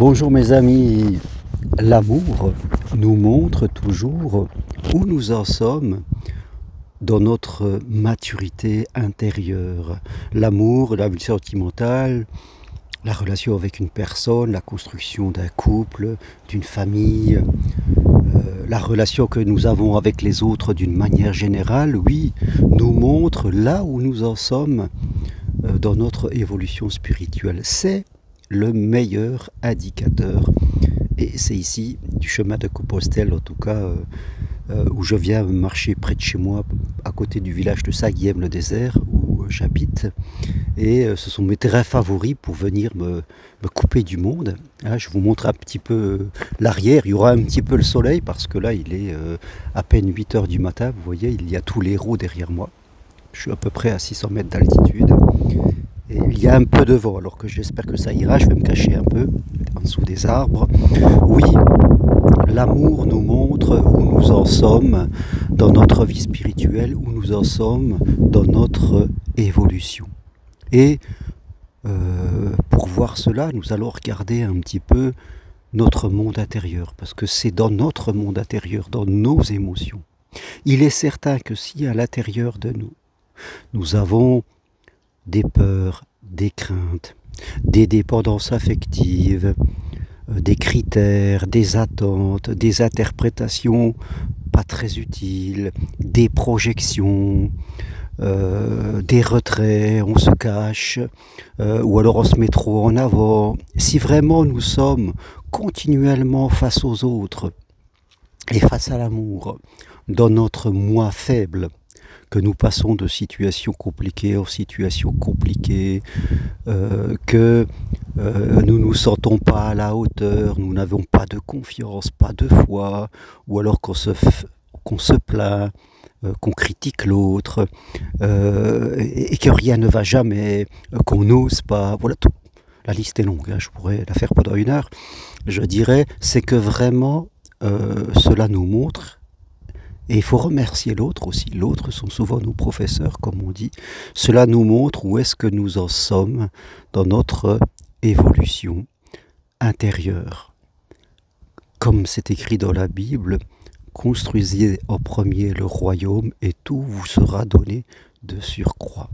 Bonjour mes amis, l'amour nous montre toujours où nous en sommes dans notre maturité intérieure. L'amour, la vie sentimentale, la relation avec une personne, la construction d'un couple, d'une famille, la relation que nous avons avec les autres d'une manière générale, oui, nous montre là où nous en sommes dans notre évolution spirituelle. C'est le meilleur indicateur. Et c'est ici, du chemin de Compostelle, en tout cas, où je viens marcher près de chez moi, à côté du village de Saguième-le-Désert, où j'habite. Et ce sont mes terrains favoris pour venir me couper du monde. Là, je vous montre un petit peu l'arrière. Il y aura un petit peu le soleil, parce que là, il est à peine 8 heures du matin. Vous voyez, il y a tous les roues derrière moi. Je suis à peu près à 600 mètres d'altitude. Et il y a un peu de vent, alors que j'espère que ça ira. Je vais me cacher un peu en dessous des arbres. Oui, l'amour nous montre où nous en sommes dans notre vie spirituelle, où nous en sommes dans notre évolution. Et pour voir cela, nous allons regarder un petit peu notre monde intérieur, parce que c'est dans notre monde intérieur, dans nos émotions. Il est certain que si à l'intérieur de nous, nous avons des peurs, des craintes, des dépendances affectives, des critères, des attentes, des interprétations pas très utiles, des projections, des retraits, on se cache, ou alors on se met trop en avant. Si vraiment nous sommes continuellement face aux autres et face à l'amour, dans notre moi faible, que nous passons de situations compliquées en situations compliquées, que nous ne nous sentons pas à la hauteur, nous n'avons pas de confiance, pas de foi, ou alors qu'on se plaint, qu'on critique l'autre, et que rien ne va jamais, qu'on n'ose pas, voilà tout. La liste est longue, hein, je pourrais la faire pendant 1 heure. Je dirais, c'est que vraiment, cela nous montre. Et il faut remercier l'autre aussi. L'autre sont souvent nos professeurs, comme on dit. Cela nous montre où est-ce que nous en sommes dans notre évolution intérieure. Comme c'est écrit dans la Bible, construisez en premier le royaume et tout vous sera donné de surcroît.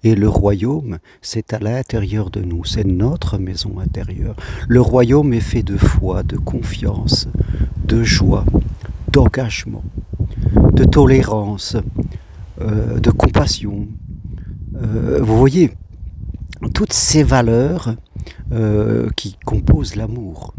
Et le royaume, c'est à l'intérieur de nous, c'est notre maison intérieure. Le royaume est fait de foi, de confiance, de joie, d'engagement, de tolérance, de compassion. Vous voyez, toutes ces valeurs qui composent l'amour,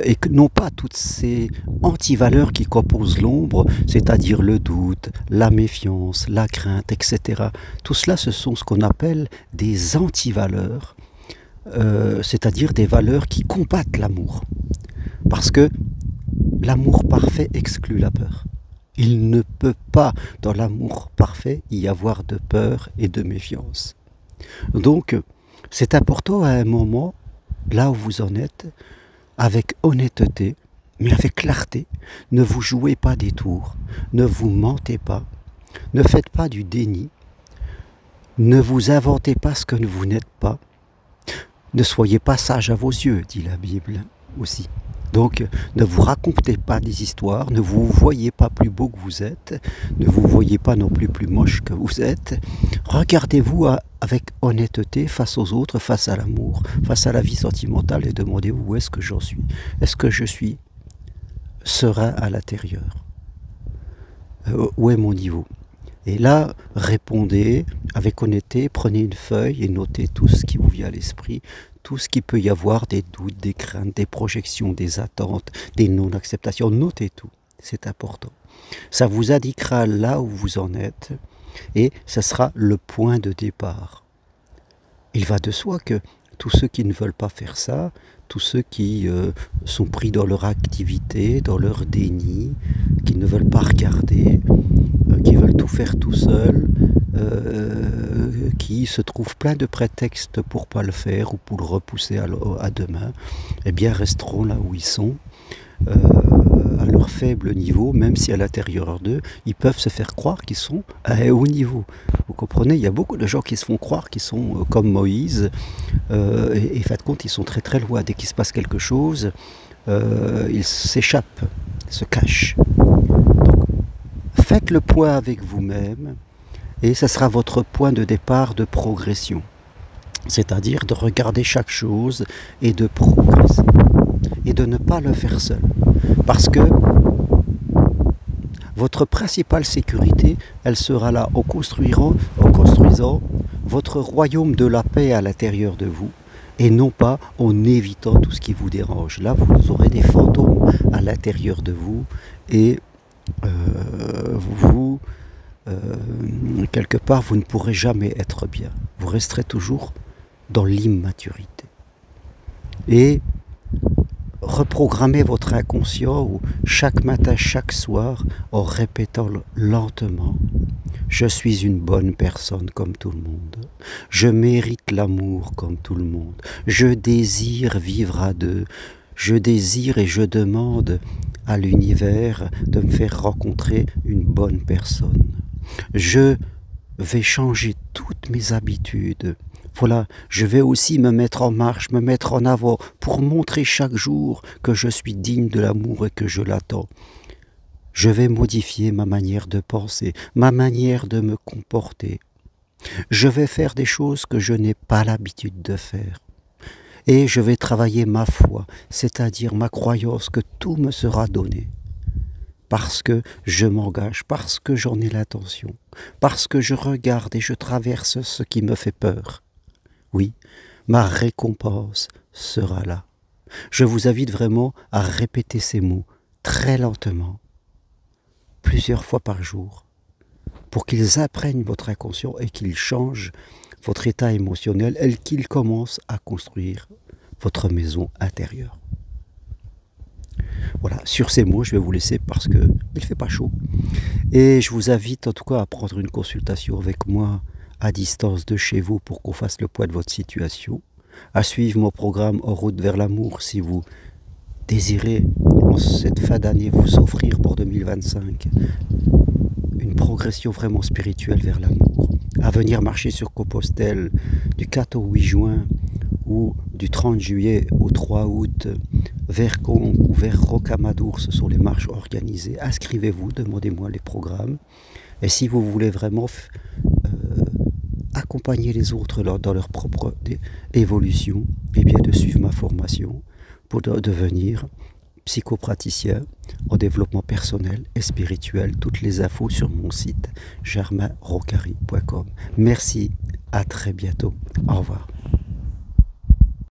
et que non pas toutes ces antivaleurs qui composent l'ombre, c'est-à-dire le doute, la méfiance, la crainte, etc. Tout cela, ce sont ce qu'on appelle des antivaleurs, c'est-à-dire des valeurs qui combattent l'amour. Parce que l'amour parfait exclut la peur. Il ne peut pas, dans l'amour parfait, y avoir de peur et de méfiance. Donc, c'est important à un moment, là où vous en êtes, avec honnêteté, mais avec clarté. Ne vous jouez pas des tours, ne vous mentez pas, ne faites pas du déni, ne vous inventez pas ce que vous n'êtes pas. Ne soyez pas sage à vos yeux, dit la Bible aussi. Donc, ne vous racontez pas des histoires, ne vous voyez pas plus beau que vous êtes, ne vous voyez pas non plus plus moche que vous êtes. Regardez-vous avec honnêteté face aux autres, face à l'amour, face à la vie sentimentale et demandez-vous où est-ce que j'en suis. Est-ce que je suis serein à l'intérieur? Où est mon niveau? Et là, répondez avec honnêteté, prenez une feuille et notez tout ce qui vous vient à l'esprit, tout ce qui peut y avoir, des doutes, des craintes, des projections, des attentes, des non-acceptations. Notez tout, c'est important. Ça vous indiquera là où vous en êtes et ça sera le point de départ. Il va de soi que tous ceux qui ne veulent pas faire ça, tous ceux qui sont pris dans leur activité, dans leur déni, qui ne veulent pas regarder, qui veulent tout faire tout seuls, qui se trouvent plein de prétextes pour ne pas le faire ou pour le repousser à demain, eh bien resteront là où ils sont, à leur faible niveau, même si à l'intérieur d'eux, ils peuvent se faire croire qu'ils sont à un haut niveau. Vous comprenez, il y a beaucoup de gens qui se font croire qu'ils sont comme Moïse, et fin de compte, ils sont très très loin. Dès qu'il se passe quelque chose, ils s'échappent, se cachent. Donc, faites le point avec vous-même, et ça sera votre point de départ de progression. C'est-à-dire de regarder chaque chose et de progresser. Et de ne pas le faire seul. Parce que votre principale sécurité, elle sera là en construisant votre royaume de la paix à l'intérieur de vous, et non pas en évitant tout ce qui vous dérange. Là, vous aurez des fantômes à l'intérieur de vous, et quelque part, vous ne pourrez jamais être bien. Vous resterez toujours dans l'immaturité. Et reprogrammez votre inconscient chaque matin, chaque soir, en répétant lentement: je suis une bonne personne comme tout le monde. Je mérite l'amour comme tout le monde. Je désire vivre à deux. Je désire et je demande à l'univers de me faire rencontrer une bonne personne. Je vais changer toutes mes habitudes. Voilà, je vais aussi me mettre en marche, me mettre en avant pour montrer chaque jour que je suis digne de l'amour et que je l'attends. Je vais modifier ma manière de penser, ma manière de me comporter. Je vais faire des choses que je n'ai pas l'habitude de faire. Et je vais travailler ma foi, c'est-à-dire ma croyance que tout me sera donné. Parce que je m'engage, parce que j'en ai l'intention, parce que je regarde et je traverse ce qui me fait peur. Oui, ma récompense sera là. Je vous invite vraiment à répéter ces mots très lentement, plusieurs fois par jour, pour qu'ils imprègnent votre inconscient et qu'ils changent votre état émotionnel et qu'ils commencent à construire votre maison intérieure. Voilà, sur ces mots, je vais vous laisser parce qu'il ne fait pas chaud. Et je vous invite en tout cas à prendre une consultation avec moi à distance de chez vous pour qu'on fasse le point de votre situation, à suivre mon programme En route vers l'amour si vous désirez en cette fin d'année vous offrir pour 2025 une progression vraiment spirituelle vers l'amour, à venir marcher sur Compostelle du 4 au 8 juin ou du 30 juillet au 3 août vers Conques ou vers Rocamadour. Ce sont les marches organisées. Inscrivez-vous, demandez-moi les programmes. Et si vous voulez vraiment accompagner les autres dans leur propre évolution, et bien de suivre ma formation pour devenir psychopraticien en développement personnel et spirituel. Toutes les infos sur mon site germainrocari.com. Merci, à très bientôt. Au revoir.